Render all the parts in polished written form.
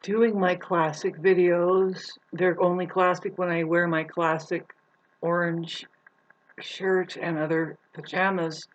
doing my classic videos. They're only classic when I wear my classic orange shirt and other pajamas.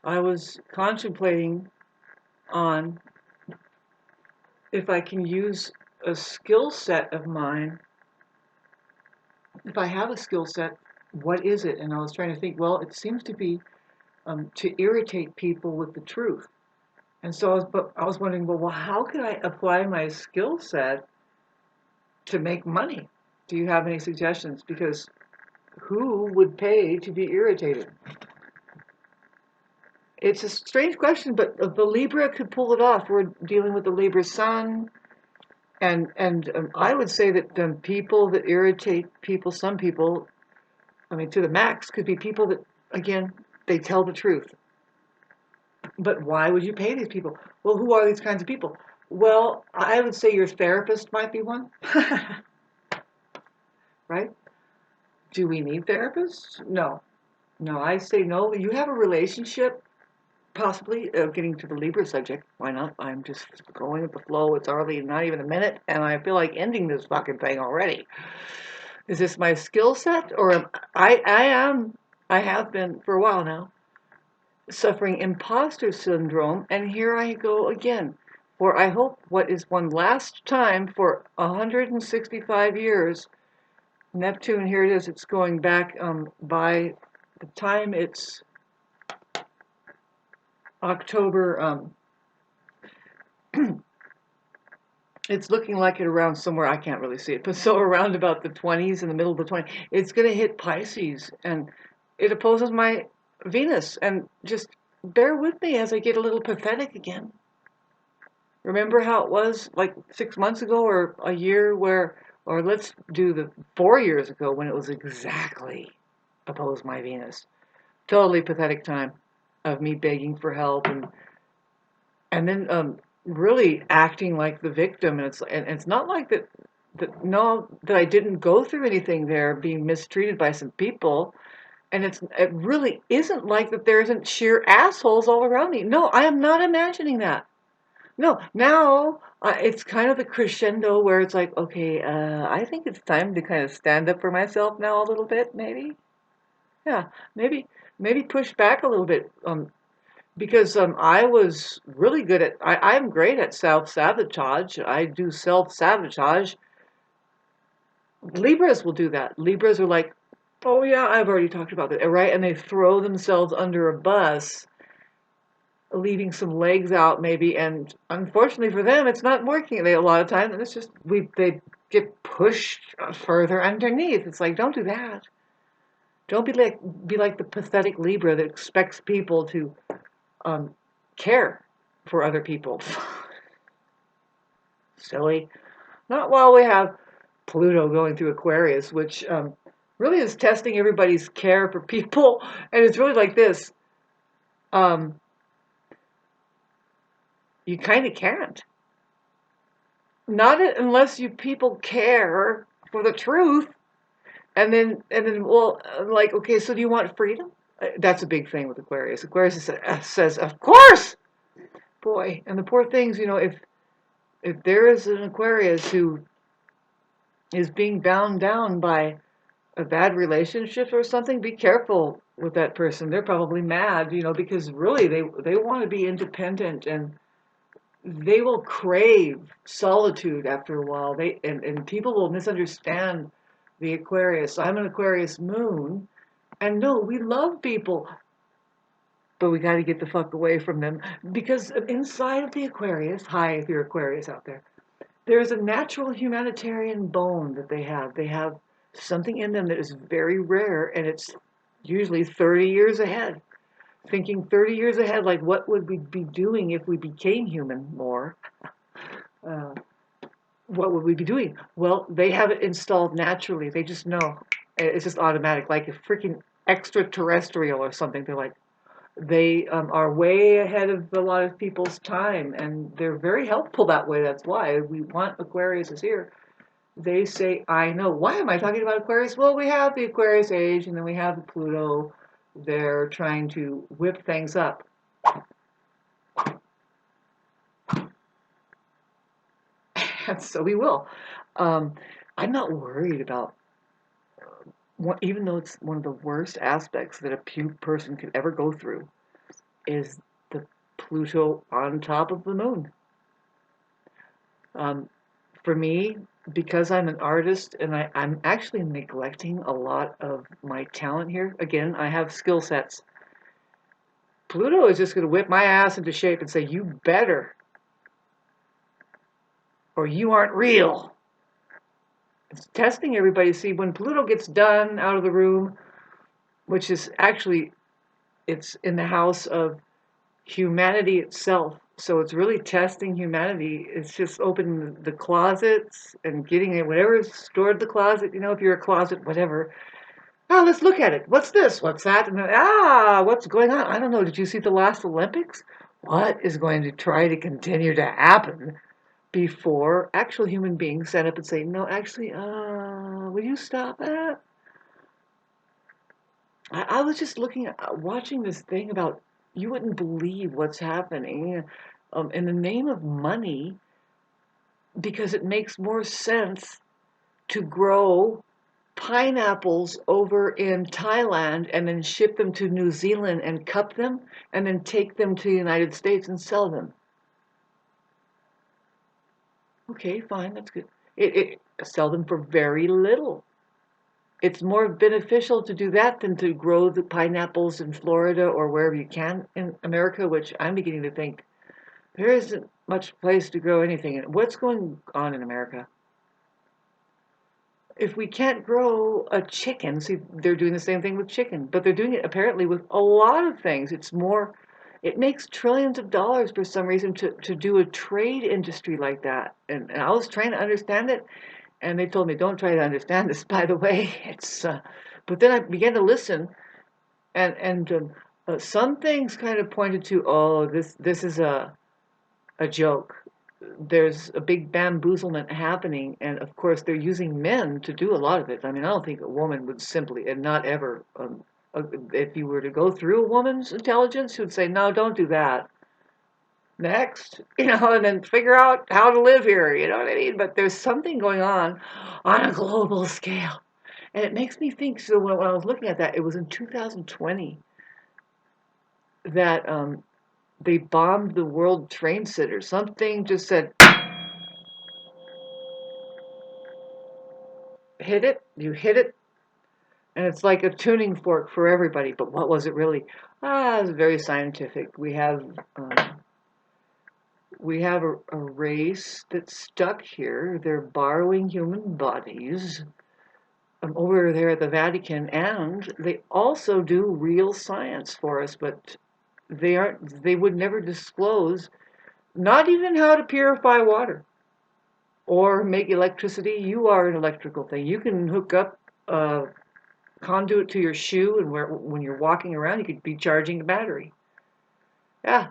I was contemplating on if I can use a skill set of mine. If I have a skill set, what is it? And I was trying to think, well, it seems to be to irritate people with the truth. And so I was wondering, well, how can I apply my skill set to make money? Do you have any suggestions? Because who would pay to be irritated? It's a strange question, but the Libra could pull it off. We're dealing with the Libra sun, and I would say that people that irritate people, some people, I mean, to the max, could be people that, again, they tell the truth. But why would you pay these people? Well, who are these kinds of people? Well, I would say your therapist might be one, right? Do we need therapists? No. No, I say no. You have a relationship, possibly, getting to the Libra subject. Why not? I'm just going with the flow. It's already not even a minute, and I feel like ending this fucking thing already. Is this my skill set? Or I have been for a while now, suffering imposter syndrome, and here I go again. For I hope what is one last time for 165 years, Neptune, here it is, it's going back by the time it's October, it's looking like it around somewhere, I can't really see it, but so around about the 20s, in the middle of the 20s, it's going to hit Pisces, and it opposes my Venus, and just bear with me as I get a little pathetic again. Remember how it was like 6 months ago or a year or let's do the 4 years ago when it was exactly opposed my Venus. Totally pathetic time of me begging for help and then really acting like the victim. And it's not like that I didn't go through anything there, being mistreated by some people. And it really isn't like that there isn't sheer assholes all around me. No, I am not imagining that. No, now it's kind of the crescendo where it's like, okay, I think it's time to kind of stand up for myself now a little bit, maybe. Yeah, maybe push back a little bit. Because I was really good I'm great at self-sabotage. I do self-sabotage. Libras will do that. Libras are like, oh yeah, I've already talked about that, right? And they throw themselves under a bus, leaving some legs out maybe, and unfortunately for them, it's not working. A lot of times, and it's just they get pushed further underneath. It's like, don't do that. Don't be like the pathetic Libra that expects people to care for other people. Silly. Not while we have Pluto going through Aquarius, which really is testing everybody's care for people, and it's really like this. You kind of can't. Not unless you people care for the truth. And then, well, like, okay, so do you want freedom? That's a big thing with Aquarius. Aquarius says, of course, boy. And the poor things, if there is an Aquarius who is being bound down by a bad relationship or something, be careful with that person. They're probably mad, because really they want to be independent and they will crave solitude after a while. And people will misunderstand the Aquarius. I'm an Aquarius moon, and no, we love people, but we got to get the fuck away from them because inside of the Aquarius, hi, if you're Aquarius out there, there's a natural humanitarian bone that they have. They have something in them that is very rare, and it's usually 30 years ahead. Thinking 30 years ahead, like what would we be doing if we became human more? Uh, what would we be doing? Well, they have it installed naturally. They just know. It's just automatic, like a freaking extraterrestrial or something. They are way ahead of a lot of people's time, and they're very helpful that way. That's why we want Aquarius is here. They say, I know. Why am I talking about Aquarius? Well, we have the Aquarius age, and then we have the Pluto. They're trying to whip things up. and so we will. I'm not worried about, even though it's one of the worst aspects that a person could ever go through, is the Pluto on top of the moon. Um, for me, because I'm an artist and I'm actually neglecting a lot of my talent here. Again, I have skill sets. Pluto is just going to whip my ass into shape and say, you better, or you aren't real. It's testing everybody. See, when Pluto gets done out of the room, which is actually, it's in the house of humanity itself. So it's really testing humanity. It's just opening the closets and getting it, whatever's stored in the closet, if you're a closet, whatever. Oh, let's look at it. What's this? What's that? And then, what's going on? I don't know. Did you see the last Olympics? What is going to try to continue to happen before actual human beings stand up and say, no, actually, will you stop that? I was just watching this thing about, you wouldn't believe what's happening in the name of money, because it makes more sense to grow pineapples over in Thailand and then ship them to New Zealand and cup them and then take them to the United States and sell them. Okay, fine, that's good. Sell them for very little. It's more beneficial to do that than to grow the pineapples in Florida or wherever you can in America, which I'm beginning to think there isn't much place to grow anything. What's going on in America? If we can't grow a chicken, see, they're doing the same thing with chicken, but they're doing it apparently with a lot of things. It makes trillions of dollars for some reason to do a trade industry like that. And I was trying to understand it, and they told me, don't try to understand this, by the way. But then I began to listen, and some things kind of pointed to, oh, this is a joke. There's a big bamboozlement happening, and of course they're using men to do a lot of it. I mean, I don't think a woman would simply, and not ever, if you were to go through a woman's intelligence, who'd say, no, don't do that. Next, and then figure out how to live here, you know what I mean? But there's something going on a global scale. And it makes me think, so when I was looking at that, it was in 2020 that they bombed the World Trade Center. Something just said, you hit it, and it's like a tuning fork for everybody. But what was it really? It's very scientific. We have a race that's stuck here. They're borrowing human bodies over there at the Vatican, and they also do real science for us, but they would never disclose, not even how to purify water or make electricity. You are an electrical thing. You can hook up a conduit to your shoe, and when you're walking around, you could be charging a battery. Yeah,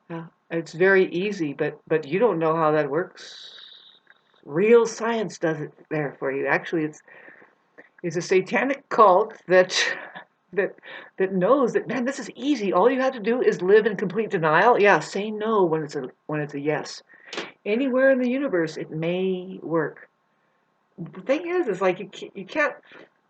yeah. It's very easy, but you don't know how that works. Real science does it there for you. Actually, it's a satanic cult that that knows that, man, this is easy. All you have to do is live in complete denial. Yeah, say no when it's a yes. Anywhere in the universe, it may work. The thing is like you can't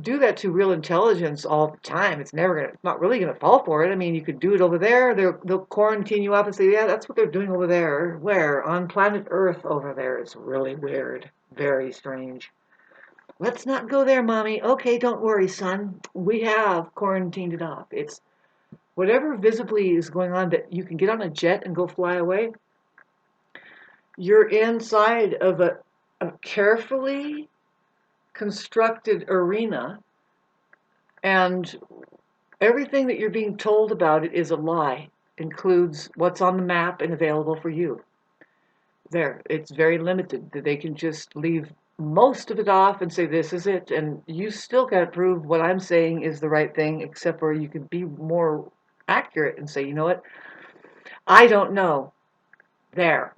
do that to real intelligence all the time. It's not really gonna fall for it. I mean, you could do it over there. They'll quarantine you up and say, yeah, that's what they're doing over there. Where? On planet Earth over there. It's really weird, very strange. Let's not go there, mommy. Okay, don't worry, son. We have quarantined it off. It's whatever visibly is going on that you can get on a jet and go fly away. You're inside of a carefully constructed arena, and everything that you're being told about it is a lie. Includes what's on the map and available for you. It's very limited. They can just leave most of it off and say this is it, and you still can't prove what I'm saying is the right thing, except for you can be more accurate and say, you know what, I don't know. There.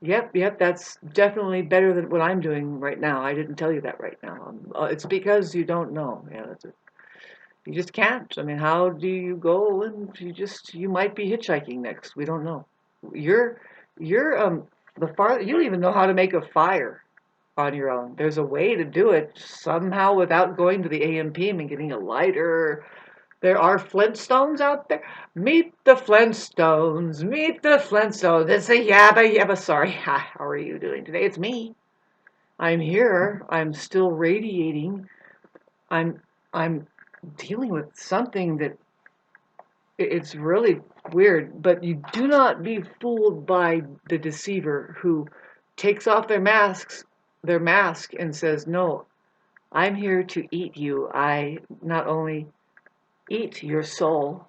Yep, that's definitely better than what I'm doing right now. I didn't tell you that right now. It's because you don't know. Yeah, that's it. You just can't. I mean, how do you go? And you might be hitchhiking next. We don't know. You're you don't even know how to make a fire on your own. There's a way to do it somehow without going to the AMPM and getting a lighter. There are Flintstones out there. Meet the Flintstones. Meet the Flintstones. It's a yabba yabba. Sorry. How are you doing today? It's me. I'm here. I'm still radiating. I'm I'm dealing with something that it's really weird, but you do not be fooled by the deceiver who takes off their mask and says, "No, I'm here to eat you. I not only eat your soul,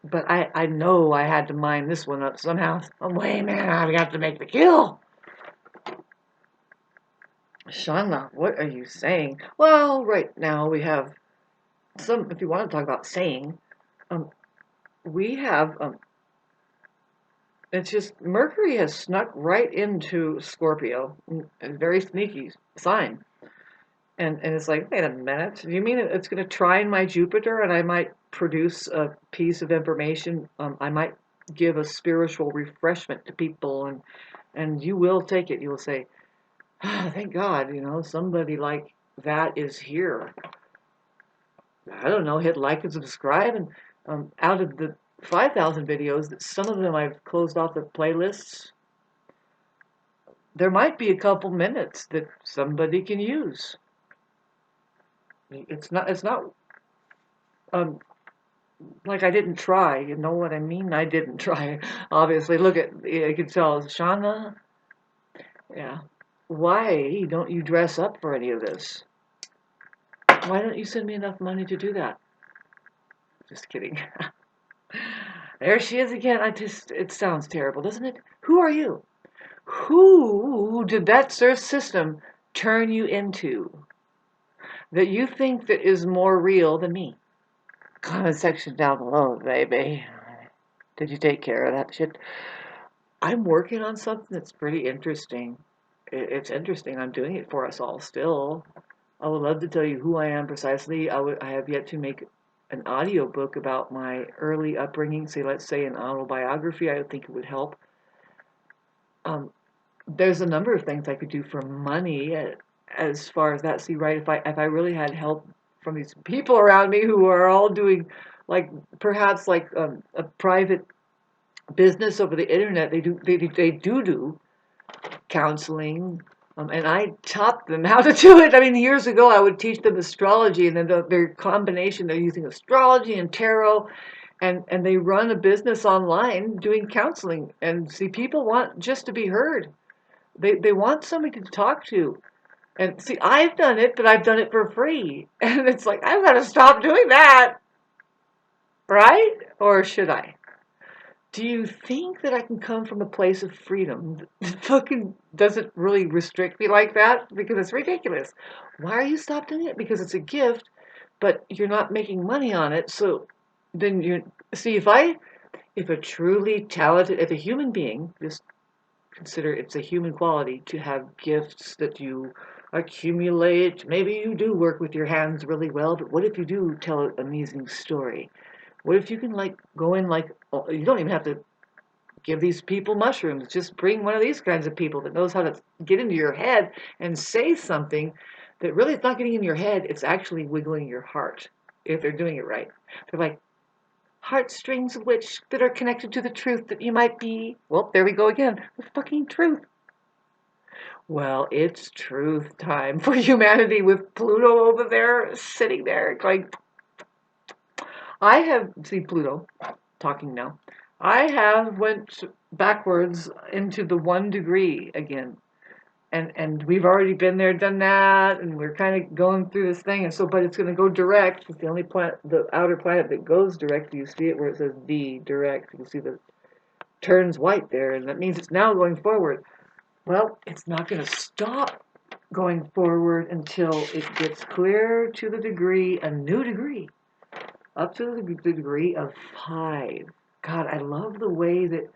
but I know I had to mine this one up somehow. Some way, man, I've got to make the kill." Shauna, what are you saying? Well, right now we have some, if you want to talk about saying, um, we have, it's just, Mercury has snuck right into Scorpio, a very sneaky sign. And it's like, wait a minute, do you mean it's going to trine my Jupiter and I might produce a piece of information? I might give a spiritual refreshment to people, and you will take it. You will say, ah, thank God, somebody like that is here. I don't know, hit like and subscribe. And out of the 5,000 videos, that some of them I've closed off the playlists, there might be a couple minutes that somebody can use. It's not um, like I didn't try. You know what I mean? I didn't try. Obviously, look at, you can tell, Shauna, yeah. Why don't you dress up for any of this? Why don't you send me enough money to do that? Just kidding. There she is again. It sounds terrible, doesn't it? Who are you? Who did that search system turn you into that you think that is more real than me? Comment section down below, baby. Did you take care of that shit? I'm working on something that's pretty interesting. It's interesting. I'm doing it for us all still. I would love to tell you who I am precisely. I have yet to make an audio book about my early upbringing. Say, let's say an autobiography. I think it would help. There's a number of things I could do for money as far as that. See, right? If I really had help from these people around me who are all doing, like, perhaps like a private business over the internet, they do counseling. And I taught them how to do it. I mean, years ago, I would teach them astrology, and then their combination, they're using astrology and tarot, and they run a business online doing counseling. And see, people want just to be heard. They want somebody to talk to. And see, I've done it, but I've done it for free. And it's like, I've got to stop doing that, right? Or should I? Do you think that I can come from a place of freedom that fucking doesn't really restrict me like that? Because it's ridiculous. Why are you stop doing it? Because it's a gift, but you're not making money on it. So then you see, if a truly talented, if a human being, just consider it's a human quality to have gifts that you accumulate. Maybe you do work with your hands really well, but what if you do tell an amazing story? What if you can go in you don't even have to give these people mushrooms. Just bring one of these kinds of people that knows how to get into your head and say something that really is not getting in your head. It's actually wiggling your heart if they're doing it right. They're like heartstrings which that are connected to the truth that you might be. Well, there we go again. The fucking truth. Well, it's truth time for humanity with Pluto over there sitting there going, I have, see Pluto, talking now. I have went backwards into the 1 degree again. And we've already been there, done that, and we're kind of going through this thing. And so, but it's going to go direct. It's the only planet, the outer planet that goes direct. You see it where it says D, direct. You see the turns white there, and that means it's now going forward. Well, it's not going to stop going forward until it gets clear to the degree, a new degree, up to the degree of 5. God, I love the way that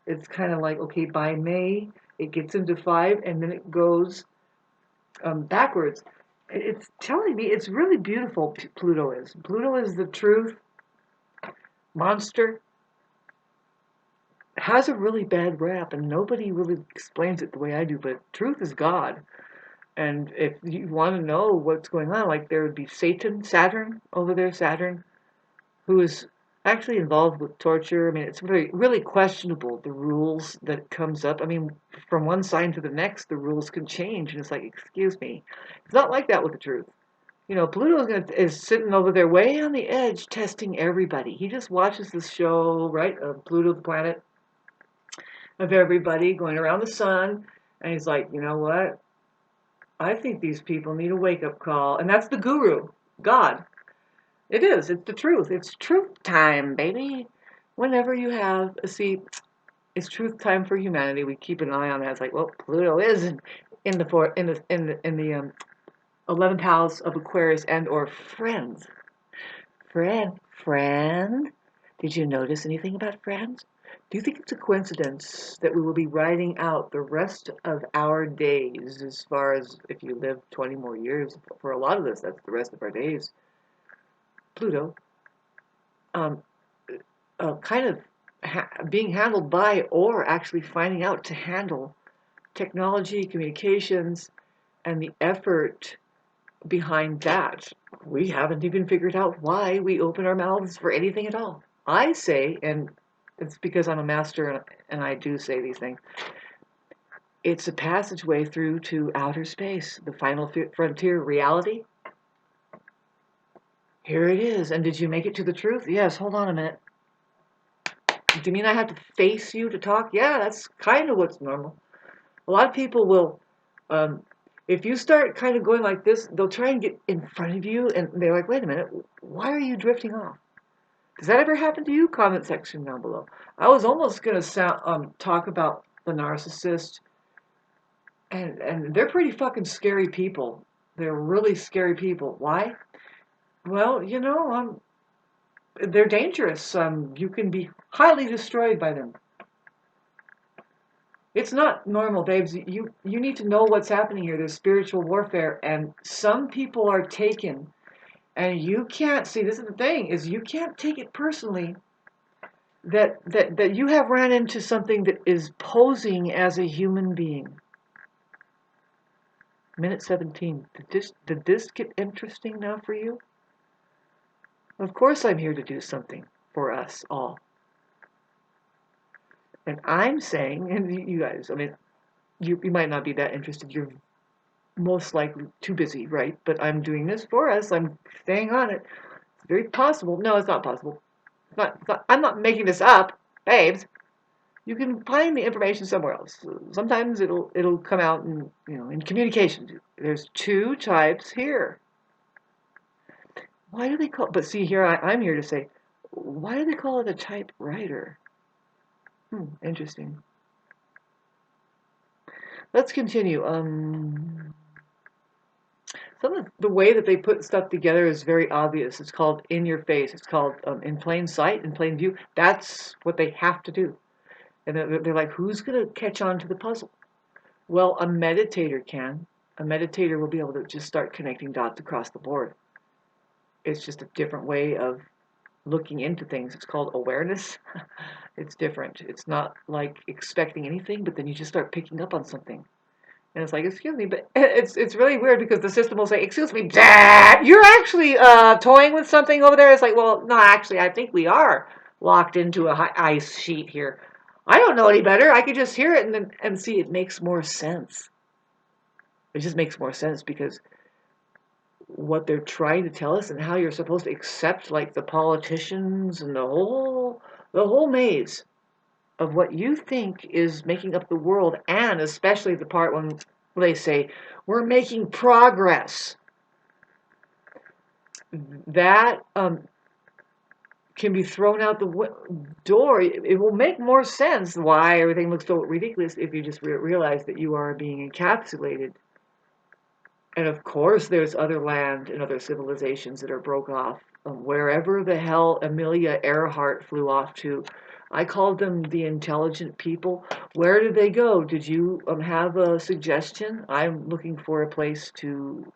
it's kind of like, okay, by May, it gets into 5, and then it goes backwards. It's telling me, it's really beautiful, Pluto is. Pluto is the truth monster. has a really bad rap, and nobody really explains it the way I do, but truth is God. And if you want to know what's going on, like there would be Saturn over there, Saturn, who is actually involved with torture. I mean, it's really, really questionable, the rules that comes up. I mean, from one sign to the next, the rules can change. And it's like, excuse me. It's not like that with the truth. You know, is sitting over there way on the edge testing everybody. He just watches this show, right, of Pluto, the planet, of everybody going around the sun. And he's like, you know what? I think these people need a wake-up call. And that's the guru, God. It is. It's the truth. It's truth time, baby. Whenever you have, see, it's truth time for humanity. We keep an eye on that. It's like, well, Pluto is in the 11th house of Aquarius and or friends. Friend. Did you notice anything about friends? Do you think it's a coincidence that we will be riding out the rest of our days, as far as if you live 20 more years? For a lot of us, that's the rest of our days. Pluto, um, kind of being handled by, or actually finding out to handle technology, communications, and the effort behind that. We haven't even figured out why we open our mouths for anything at all. I say, and it's because I'm a master and I do say these things, it's a passageway through to outer space, the final frontier, reality. Here it is. And did you make it to the truth? Yes, hold on a minute. Do you mean I have to face you to talk? Yeah, that's kind of what's normal. A lot of people will, um, if you start kind of going like this, they'll try and get in front of you, and they're like, wait a minute, why are you drifting off? Does that ever happen to you? Comment section down below. I was almost going to talk about the narcissist, and they're pretty fucking scary people. They're really scary people. Why? Well, you know, they're dangerous. You can be highly destroyed by them. It's not normal, babes. You need to know what's happening here. There's spiritual warfare, and some people are taken, and you can't see. This is the thing: is you can't take it personally that you have ran into something that is posing as a human being. Minute 17. Did this get interesting now for you? Of course, I'm here to do something for us all, and I'm saying, and you guys, I mean, you might not be that interested. You're most likely too busy, right? But I'm doing this for us. I'm staying on it. It's very possible. No, it's not possible. I'm not making this up, babes. You can find the information somewhere else. Sometimes it'll come out in communication. There's two types here. Why do they call? But see here, I'm here to say, why do they call it a typewriter? Interesting. Let's continue. Some of the way that they put stuff together is very obvious. It's called in your face. It's called in plain sight, in plain view. That's what they have to do. And they're like, who's going to catch on to the puzzle? Well, a meditator can. A meditator will be able to just start connecting dots across the board. It's just a different way of looking into things. It's called awareness. It's different. It's not like expecting anything, but then you just start picking up on something. And it's like, excuse me, but it's really weird because the system will say, excuse me, Dad, you're actually toying with something over there. It's like, well, no, actually, I think we are locked into a ice sheet here. I don't know any better. I could just hear it and see it makes more sense. It just makes more sense because what they're trying to tell us and how you're supposed to accept, like the politicians and the whole maze of what you think is making up the world, and especially the part when they say we're making progress. That can be thrown out the door. It will make more sense why everything looks so ridiculous if you just realize that you are being encapsulated. And of course, there's other land and other civilizations that are broke off. Wherever the hell Amelia Earhart flew off to, I called them the intelligent people. Where did they go? Did you have a suggestion? I'm looking for a place to